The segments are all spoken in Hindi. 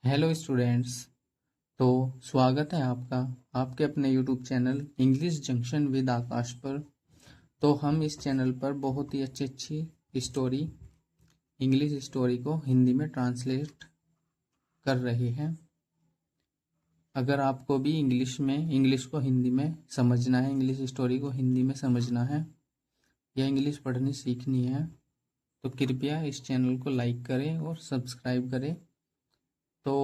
Hello students. तो स्वागत है आपका आपके अपने YouTube channel English Junction with Aakash पर। तो हम इस चैनल पर बहुत ही अच्छी स्टोरी इंग्लिश स्टोरी को हिंदी में ट्रांसलेट कर रहे हैं। अगर आपको भी इंग्लिश को हिंदी में समझना है, इंग्लिश स्टोरी को हिंदी में समझना है या इंग्लिश पढ़नी सीखनी है, तो कृपया इस चैनल को लाइक करें और सब्सक्राइब करें। तो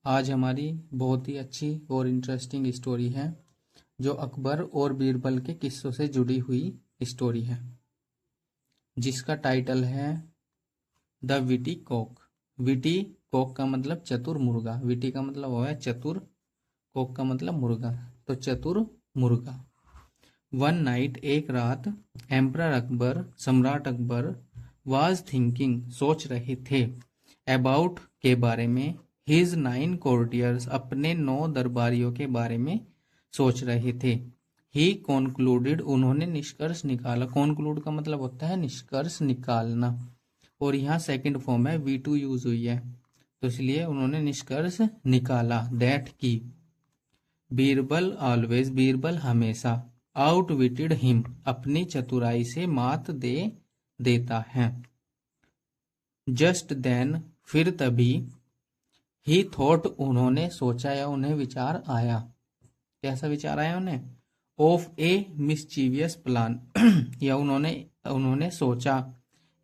आज हमारी बहुत ही अच्छी और इंटरेस्टिंग स्टोरी है जो अकबर और बीरबल के किस्सों से जुड़ी हुई स्टोरी है, जिसका टाइटल है the witty cock. Witty cock का मतलब चतुर मुर्गा, विटी का मतलब हुआ है चतुर, कॉक का मतलब मुर्गा, तो चतुर मुर्गा। वन नाइट, एक रात, एम्परर अकबर, सम्राट अकबर, वाज थिंकिंग, सोच रहे थे, अबाउट के बारे में, हिज 9 कोर्टियर्स, अपने 9 दरबारियों के बारे में सोच रहे थे। ही कॉन्क्लूडेड, उन्होंने निष्कर्ष निकाला। कॉन्क्लूड का मतलब होता है निष्कर्ष निकालना, और यहाँ सेकंड फॉर्म है वी टू यूज हुई है, तो इसलिए उन्होंने निष्कर्ष निकाला दैट की बीरबल ऑलवेज, बीरबल हमेशा, आउटविटेड हिम, अपनी चतुराई से मात दे देता है। जस्ट देन, फिर तभी, ही थॉट, उन्होंने सोचा या उन्हें विचार आया। कैसा विचार आया उन्हें? ऑफ ए मिस्चीवियस प्लान या उन्होंने सोचा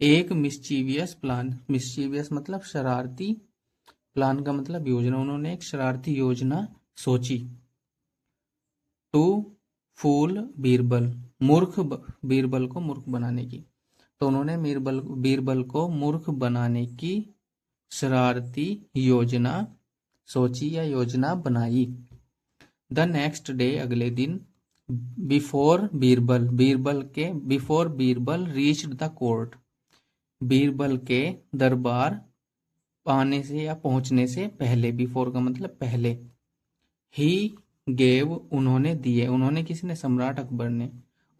एक मिस्चीवियस प्लान। मिस्चीवियस मतलब शरारती, प्लान का मतलब योजना। उन्होंने एक शरारती योजना सोची। टू फूल बीरबल, बीरबल को मूर्ख बनाने की। तो उन्होंने बीरबल को मूर्ख बनाने की शरारती योजना सोची या योजना बनाई। द नेक्स्ट डे, अगले दिन, before Birbal reached the court, Birbal के दरबार आने से या पहुंचने से पहले, बिफोर का मतलब पहले, ही गेव, उन्होंने दिए, उन्होंने किसने? सम्राट अकबर ने।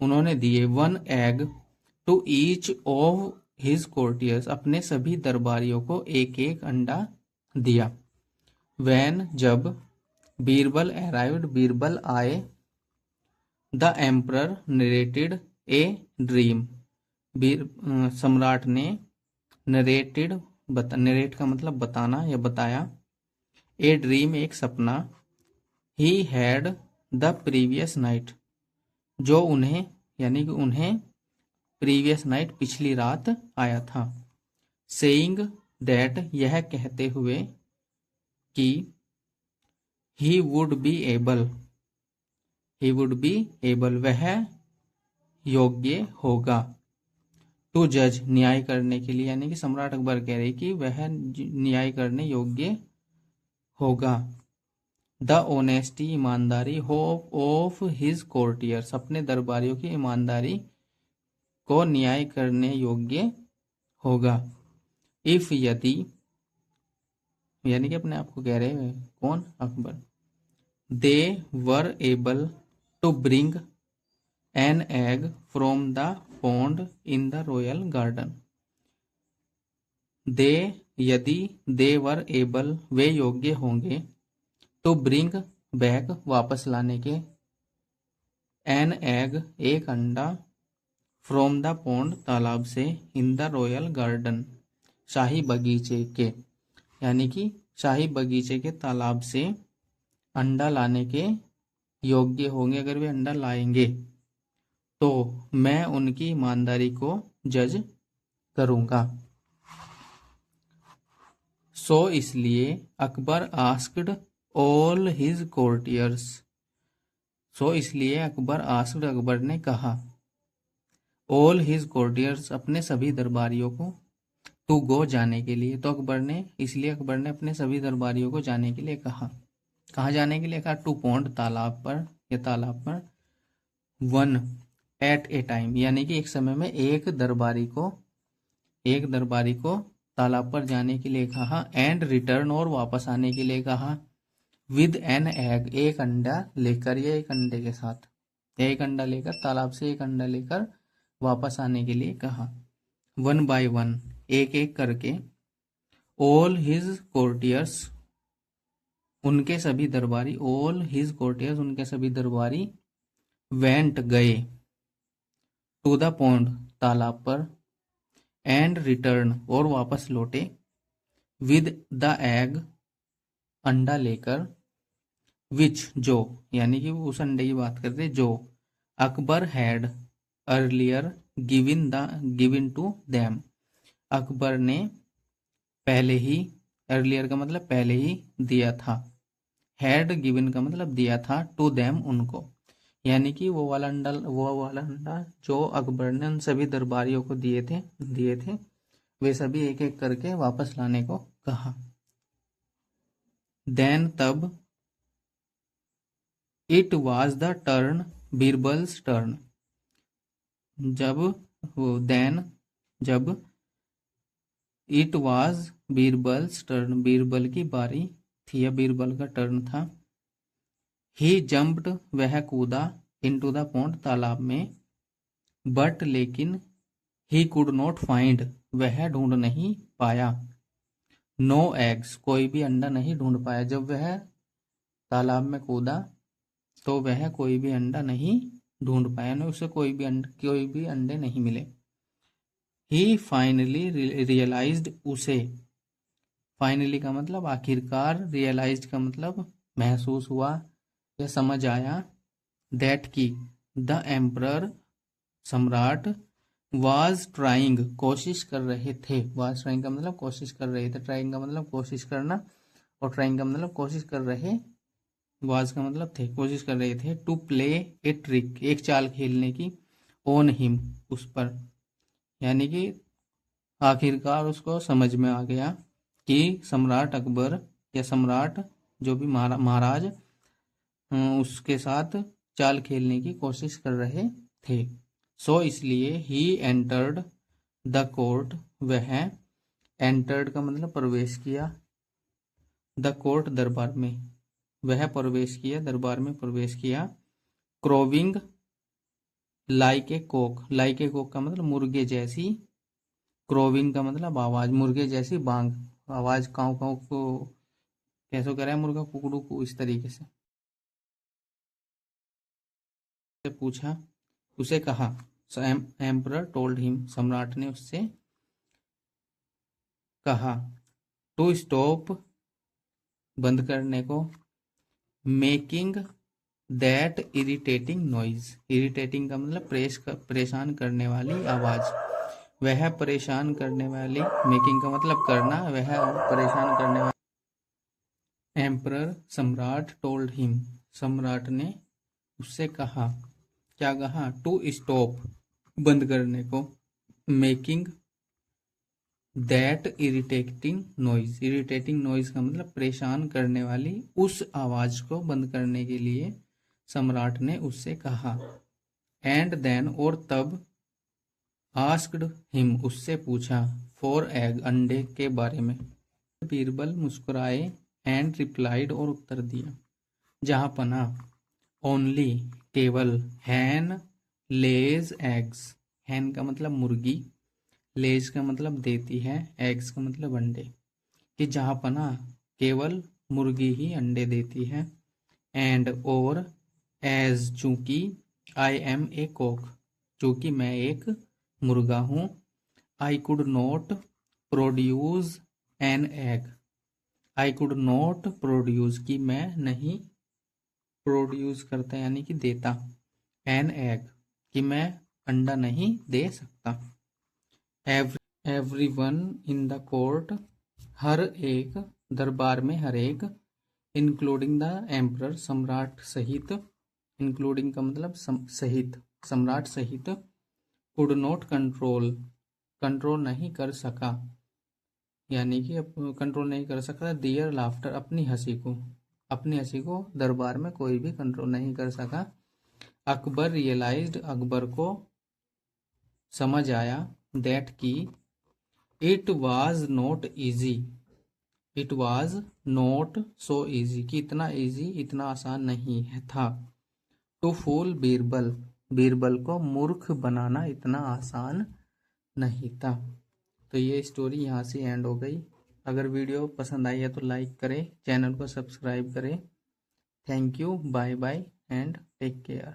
उन्होंने दिए 1 egg to each of his courtiers, अपने सभी दरबारियों को एक एक अंडा दिया। वैन, जब, बीरबल अराइव्ड, बीरबल आए, the emperor narrated a dream, सम्राट ने नरेटेड, नरेट का मतलब बताना या बताया, ए ड्रीम, एक सपना, he had the previous night, जो उन्हें यानी कि उन्हें प्रीवियस नाइट पिछली रात आया था। सेइंग दैट, यह कहते हुए कि ही वुड बी एबल, वह योग्य होगा, टू जज, न्याय करने के लिए, यानी कि सम्राट अकबर कह रहे कि वह न्याय करने योग्य होगा। द ऑनेस्टी, ईमानदारी, होप ऑफ हिज कोर्टियर्स, अपने दरबारियों की ईमानदारी को न्याय करने योग्य होगा। इफ, यदि, यानी कि अपने आप को कह रहे हैं कौन? Akbar. They were able to bring an egg from the pond in the royal garden. They, यदि, दे वर एबल, वे योग्य होंगे, टू ब्रिंग बैक, वापस लाने के, एन एग, एक अंडा, फ्रॉम द पॉन्ड, तालाब से, इन द रॉयल गार्डन, शाही बगीचे के, यानी कि शाही बगीचे के तालाब से अंडा लाने के योग्य होंगे। अगर वे अंडा लाएंगे तो मैं उनकी ईमानदारी को जज करूंगा। सो, इसलिए, Akbar asked all his courtiers, so इसलिए अकबर आस्क्ड, अकबर ने कहा, ऑल हिज कोर्टियर्स, अपने सभी दरबारियों को, टू गो, जाने के लिए। तो अकबर ने अपने सभी दरबारियों को जाने के लिए कहा। कहाँ जाने के लिए कहा? टू पॉन्ड, तालाब पर या तालाब पर, 1 एट ए टाइम, यानी कि एक समय में एक दरबारी को तालाब पर जाने के लिए कहा। एंड रिटर्न, और वापस आने के लिए कहा। विद एन एग, एक अंडा लेकर या एक अंडे के साथ, एक अंडा लेकर, तालाब से एक अंडा लेकर वापस आने के लिए कहा। 1 बाय 1, एक एक करके, ऑल हिज कोर्टियर्स, उनके सभी दरबारी, ऑल हिज कोर्टियर्स, उनके सभी दरबारी, वेंट गए, टू द पॉन्ड, तालाब पर, एंड रिटर्न, और वापस लौटे, विद द एग, अंडा लेकर, विच, जो, यानी कि वो उस अंडे की बात करते जो Akbar had earlier given to them, Akbar ने पहले ही, अर्लियर का मतलब पहले ही दिया था, हैड गिवन का मतलब दिया था, टू देम उनको, यानी कि वो वाला अंडा जो अकबर ने उन सभी दरबारियों को दिए थे वे सभी एक एक करके वापस लाने को कहा। देन, तब, it was the turn, Birbal's turn, जब it was Birbal's turn, Birbal की बारी थी या बीरबल का टर्न था, ही जंप्ड, वह कूदा, इनटू द पॉन्ड, तालाब में, बट लेकिन, ही कुड नॉट फाइंड, वह ढूंढ नहीं पाया, नो एग्स, कोई भी अंडा नहीं ढूंढ पाया, जब वह तालाब में कूदा तो वह कोई भी अंडा नहीं ढूंढ पाया, ना उसे कोई भी अंडे नहीं मिले। ही फाइनली रियलाइज्ड, उसे, फाइनली का मतलब आखिरकार, रियलाइज्ड का मतलब महसूस हुआ या समझ आया, दैट की, द एम्परर, सम्राट, वाज ट्राइंग, कोशिश कर रहे थे, वाज ट्राइंग का मतलब कोशिश कर रहे थे, ट्राइंग का मतलब कोशिश करना और ट्राइंग का मतलब कोशिश कर रहे, वाज का मतलब थे, कोशिश कर रहे थे, टू प्ले ए ट्रिक, एक चाल खेलने की, ऑन हिम, उस पर, यानी कि आखिरकार उसको समझ में आ गया कि सम्राट अकबर या सम्राट जो भी महाराज उसके साथ चाल खेलने की कोशिश कर रहे थे। सो इसलिए ही एंटर्ड द कोर्ट, वह, एंटर्ड का मतलब प्रवेश किया, द कोर्ट, दरबार में, वह प्रवेश किया, दरबार में प्रवेश किया, crowing like a cock, like a cock का मतलब मुर्गे जैसी, क्रोविंग का मतलब आवाज, मुर्गे जैसी बांग, आवाज, काऊ काऊ को कैसे करे मुर्गा, कुकड़ू को, इस तरीके से पूछा, उसे कहा, एम्परर टोल्ड हिम, सम्राट ने उससे कहा, टू स्टॉप, बंद करने को, making that irritating noise, irritating का मतलब परेशान करने वाली आवाज, वह परेशान करने वाली, मेकिंग का मतलब करना, वह परेशान करने वाली, एम्परर, सम्राट, टोल्ड हिम, सम्राट ने उससे कहा, क्या कहा, टू स्टॉप, बंद करने को, making that irritating noise, irritating noise का मतलब परेशान करने वाली उस आवाज को बंद करने के लिए सम्राट ने उससे कहा, एंड देन, और तब, आस्क्ड हिम, उससे पूछा, फॉर एग, अंडे के बारे में, बीरबल मुस्कुराए, एंड रिप्लाइड, और उत्तर दिया, जहां पना, ओनली, केवल, हैन लेज एग्स, हैन का मतलब मुर्गी, लेज का मतलब देती है, एग्स का मतलब अंडे, कि जहां पना केवल मुर्गी ही अंडे देती है, एंड, और, एज, चूंकि, आई एम ए कॉक, चूंकि मैं एक मुर्गा हूं, I could not produce an egg, I could not produce, कि मैं नहीं प्रोड्यूस करता यानी कि देता, एन एग, कि मैं अंडा नहीं दे सकता, एवरीवन इन द कोर्ट, हर एक, दरबार में हर एक, इंक्लूडिंग द एम्परर, सम्राट सहित, इंक्लूडिंग का मतलब सहित, सम्राट सहित, कुड नॉट कंट्रोल, कंट्रोल नहीं कर सका, यानी कि कंट्रोल नहीं कर सकता, दियर लाफ्टर, अपनी हंसी को दरबार में कोई भी कंट्रोल नहीं कर सका, अकबर रियलाइज्ड, अकबर को समझ आया, दैट की, it was not easy, it was not so easy, कि इतना ईजी, इतना आसान नहीं है था, टू फूल बीरबल, बीरबल को मूर्ख बनाना इतना आसान नहीं था। तो ये स्टोरी यहाँ से एंड हो गई। अगर वीडियो पसंद आई है तो लाइक करें, चैनल को सब्सक्राइब करें। Thank you, bye bye and take care.